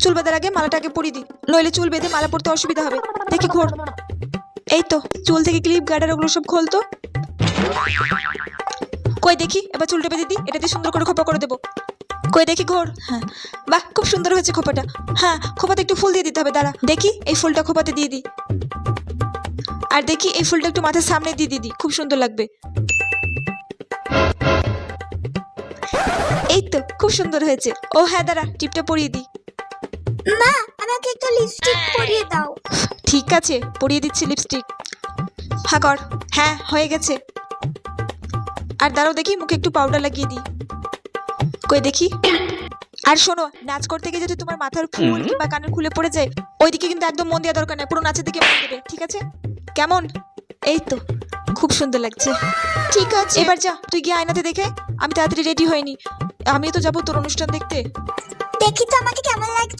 চুল বাঁধার আগে মালাটা আগে পরিয়ে দিই, নইলে চুল বেঁধে মালা পরতে অসুবিধা হবে। দেখি ঘোর। এই তো, চুল থেকে ক্লিপ গার্ডার ওগুলো সব খোলতো। কই দেখি, এবার চুলটা বেঁধে দিই, এটা দিয়ে সুন্দর করে খোপা করে দেবো। কই দেখি ঘোর। হ্যাঁ, বাহ, খুব সুন্দর হয়েছে খোপাটা। হ্যাঁ, খোপাতে একটু ফুল দিয়ে দিতে হবে, দাঁড়া দেখি এই ফুলটা খোপাতে দিয়ে দিই। আর দেখি এই ফুলটা একটু মাথার সামনে দিয়ে দিদি, খুব সুন্দর লাগবে। এই তো, খুব সুন্দর হয়েছে। ও হ্যাঁ, দাঁড়া টিপটা পরিয়ে দিই। মা, আমাকে একটু লিপস্টিক পরিয়ে দাও। ঠিক আছে, পরিয়ে দিচ্ছি লিপস্টিক। হ্যাঁ কর। হ্যাঁ, হয়ে গেছে। আর দাঁড়াও দেখি, মুখে একটু পাউডার লাগিয়ে দিই। কই দেখি। আর শোনো, নাচ করতে গিয়ে যদি তোমার মাথার ফুল কিংবা কানের খুলে পড়ে যায়, ওইদিকে কিন্তু একদম মন দেওয়া দরকার নেই, পুরো নাচের দিকে মন দেবে, ঠিক আছে? কেমন? এই তো, খুব সুন্দর লাগছে। ঠিক আছে, এবার যা, তুই গিয়ে আয়নাতে দেখে। আমি তাড়াতাড়ি রেডি হয়নি, আমিও তো যাবো তোর অনুষ্ঠান দেখতে। দেখি তো আমাকে কেমন লাগছে।